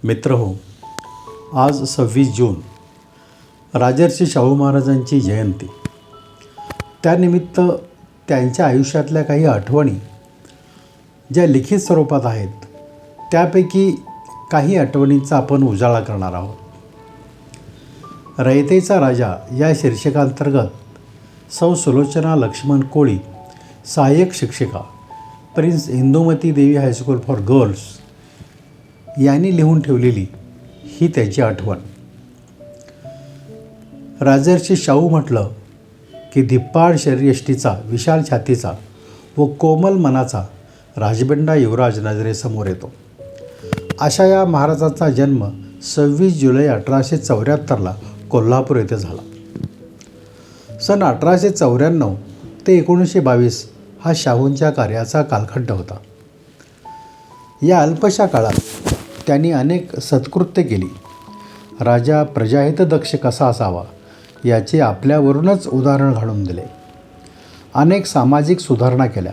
मित्रहो, आज 26 जून राजर्षी शाहू महाराजांची जयंती. त्यानिमित्त त्यांच्या आयुष्यातल्या काही आठवणी ज्या लिखित स्वरूपात आहेत, त्यापैकी काही आठवणींचा आपण उजाळा करणार आहोत. रयतेचा राजा या शीर्षकांतर्गत सौ सुलोचना लक्ष्मण कोळी, सहाय्यक शिक्षिका, प्रिन्स इंदुमती देवी हायस्कूल फॉर गर्ल्स यांनी लिहून ठेवलेली ही त्याची आठवण. राजर्षी शाहू म्हटलं की धिप्पाड शरीरयष्टीचा, विशाल छातीचा व कोमल मनाचा राजबंडा युवराज नजरेसमोर येतो. अशा या महाराजांचा जन्म 26 जुलै 1874ला कोल्हापूर येथे झाला. सन 1894 ते 1922 हा शाहूंच्या कार्याचा कालखंड होता. या अल्पशा काळात त्यांनी अनेक सत्कृत्य केली. राजा प्रजाहितदक्ष कसा असावा याचे आपल्यावरूनच उदाहरण घालून दिले. अनेक सामाजिक सुधारणा केल्या.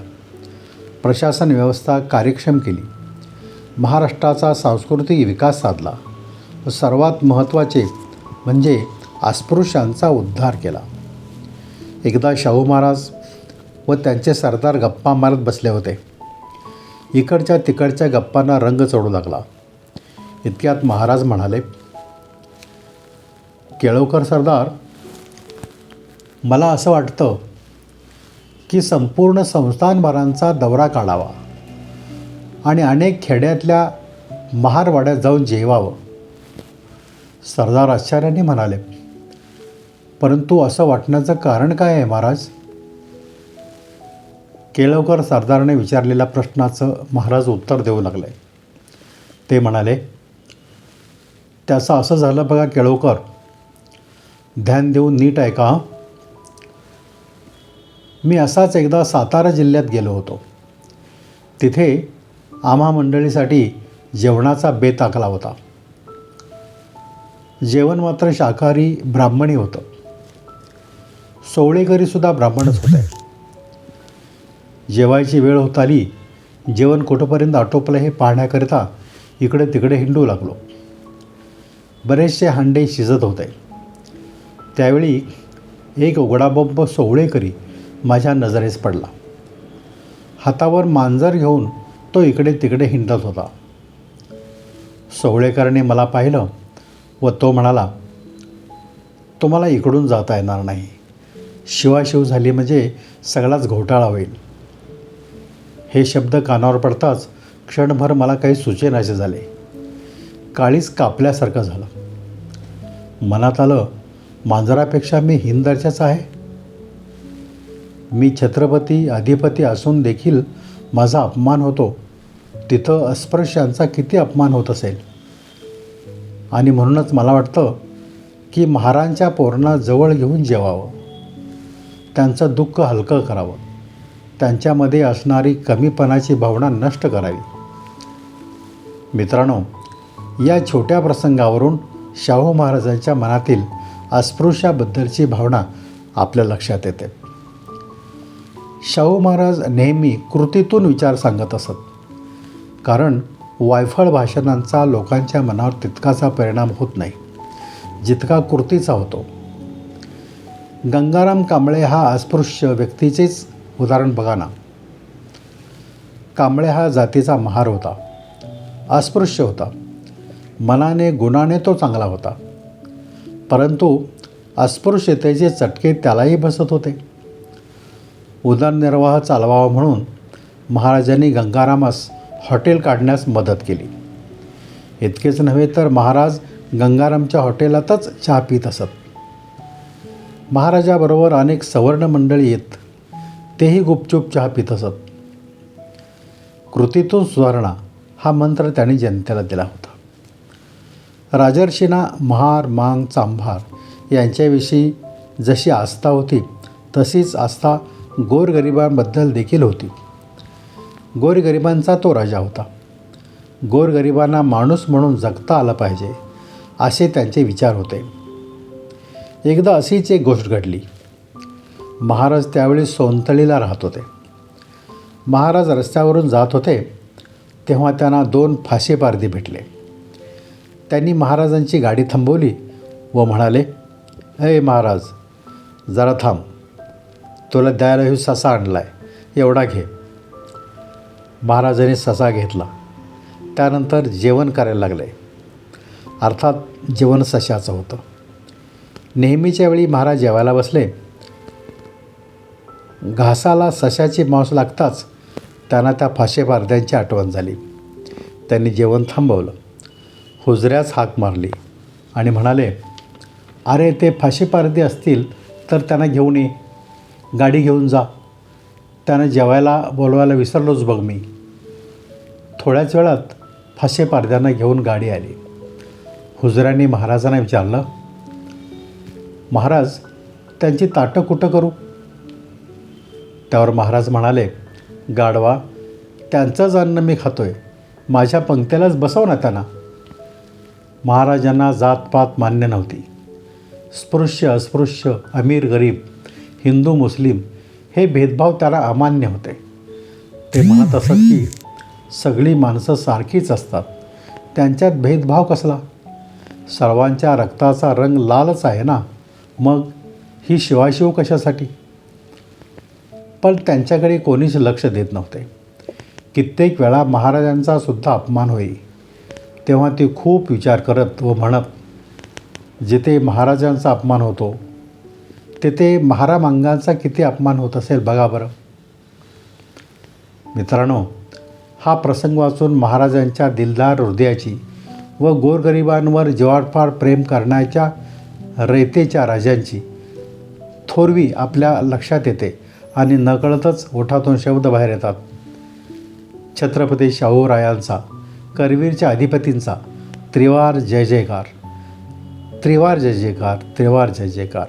प्रशासन व्यवस्था कार्यक्षम केली. महाराष्ट्राचा सांस्कृतिक विकास साधला व सर्वात महत्त्वाचे म्हणजे अस्पृश्यांचा उद्धार केला. एकदा शाहू महाराज व त्यांचे सरदार गप्पा मारत बसले होते. इकडच्या तिकडच्या गप्पांना रंग चढू लागला. इतक्यात महाराज म्हणाले, केळवकर सरदार, मला असं वाटतं की संपूर्ण संस्थानभरांचा दौरा काढावा आणि अनेक खेड्यातल्या महारवाड्यात जाऊन जेवावं. सरदार आश्चर्याने म्हणाले, परंतु असं वाटण्याचं कारण काय आहे महाराज? केळवकर सरदाराने विचारलेल्या प्रश्नाचं महाराज उत्तर देऊ लागले. ते म्हणाले, त्याचं असं झालं बघा केळवकर, ध्यान देऊन नीट ऐका हं. मी असाच एकदा सातारा जिल्ह्यात गेलो होतो. तिथे आम्हा मंडळीसाठी जेवणाचा बेत आखला होता. जेवण मात्र शाकाहारी ब्राह्मणी होतं. सोवळेकरीसुद्धा ब्राह्मणच होते. जेवायची वेळ होत आली. जेवण कुठंपर्यंत आटोपलं हे पाहण्याकरिता इकडे तिकडे हिंडू लागलो. बरेचसे हांडे शिजत होते. त्यावेळी एक उघडाबोब सोवळेकरी माझ्या नजरेस पडला. हातावर मांजर घेऊन तो इकडे तिकडे हिंडत होता. सोवळेकरांनी मला पाहिलं व तो म्हणाला, तुम्हाला इकडून जाता येणार नाही. शिवाशिव झाली म्हणजे सगळाच घोटाळा होईल. हे शब्द कानावर पडताच क्षणभर मला काही सुचेनासे झाले. काळीच कापल्यासारखं झालं. मनात आलं, मांजरापेक्षा मी हीनदर्जाचा आहे. मी छत्रपती अधिपती असून देखील माझा अपमान होतो, तिथं अस्पृश्यांचा किती अपमान होत असेल. आणि म्हणूनच मला वाटतं की महाराजांच्या पोरांना जवळ घेऊन जेवावं, त्यांचं दुःख हलकं करावं, त्यांच्यामध्ये असणारी कमीपणाची भावना नष्ट करावी. मित्रांनो, या छोट्या प्रसंगावरून शाहू महाराजांच्या मनातील अस्पृश्याबद्दलची भावना आपल्या लक्षात येते. शाहू महाराज नेहमी कृतीतून विचार सांगत असत. कारण वायफळ भाषणांचा लोकांच्या मनावर तितकासा परिणाम होत नाही जितका कृतीचा होतो. गंगाराम कांबळे हा अस्पृश्य व्यक्तीचेच उदाहरण बघा ना. कांबळे हा जातीचा महार होता. अस्पृश्य होता. मनाने गुणाने तो चांगला होता. परंतु अस्पृश्यतेचे चटके त्यालाही बसत होते. उदरनिर्वाह चालवावा म्हणून महाराजांनी गंगारामास हॉटेल काढण्यास मदत केली. इतकेच नव्हे तर महाराज गंगारामच्या हॉटेलातच चहा पित असत. महाराजाबरोबर अनेक सवर्ण मंडळी येत, तेही गुपचूप चहा पित असत. कृतीतून सुधारणा हा मंत्र त्यांनी जनतेला दिला होता. राजर्षींना महार, मांग, चांभार यांच्याविषयी जशी आस्था होती तशीच आस्था गोरगरिबांबद्दल देखील होती. गोरगरिबांचा तो राजा होता. गोरगरिबांना माणूस म्हणून जगता आलं पाहिजे असे त्यांचे विचार होते. एकदा अशीच एक गोष्ट घडली. महाराज त्यावेळी सोनतळीला राहत होते. महाराज रस्त्यावरून जात होते तेव्हा त्यांना 2 फाशीपारधी भेटले. त्यांनी महाराजांची गाडी थांबवली व म्हणाले, "अय महाराज, जरा थांब, तुला द्यायला हे ससा आणला आहे, एवढा घे." महाराजांनी ससा घेतला. त्यानंतर जेवण करायला लागले. अर्थात जेवण सशाचं होतं. नेहमीच्या वेळी महाराज जेवायला बसले. घासाला सशाचे मांस लागताच त्यांना त्या फाशेपारध्यांची आठवण झाली. त्यांनी जेवण थांबवलं, हुजऱ्याच हाक मारली आणि म्हणाले, "अरे, ते फाशेपारधी असतील तर त्यांना घेऊन ये, गाडी घेऊन जा. त्यांना जेवायला बोलवायला विसरलोच बघ मी." थोड्याच वेळात फाशेपारध्यांना घेऊन गाडी आली. हुजऱ्यांनी महाराजांना विचारलं, "महाराज, त्यांची ताटं कुठं करू?" त्यावर महाराज म्हणाले, "गाढवा, त्यांचंच अन्न मी खातोय, माझ्या पंक्तीलाच बसव ना त्यांना." महाराजांना जातपात मान्य नव्हती. स्पृश्य अस्पृश्य, अमीर गरीब, हिंदू मुस्लिम हे भेदभाव त्याला अमान्य होते. ते म्हणत असत की सगळी माणसं सारखीच असतात, त्यांच्यात भेदभाव कसला? सर्वांच्या रक्ताचा रंग लालच आहे ना, मग ही शिवाशिव कशासाठी? पण त्यांच्याकडे कोणीच लक्ष देत नव्हते. कित्येक वेळा महाराजांचा सुद्धा अपमान होई. तेव्हा ते खूप विचार करत व म्हणत, जिथे महाराजांचा अपमान होतो तिथे महारामांगांचा किती अपमान होत असेल बघा बरं. मित्रांनो, हा प्रसंग वाचून महाराजांच्या दिलदार हृदयाची व गोरगरिबांवर जीवापाड प्रेम करण्याच्या रयतेच्या राजांची थोरवी आपल्या लक्षात येते आणि नकळतच ओठातून शब्द बाहेर येतात. छत्रपती शाहूरायांचा, करवीरच्या अधिपतींचा त्रिवार जय जयकार, त्रिवार जय जयकार, त्रिवार जय जयकार.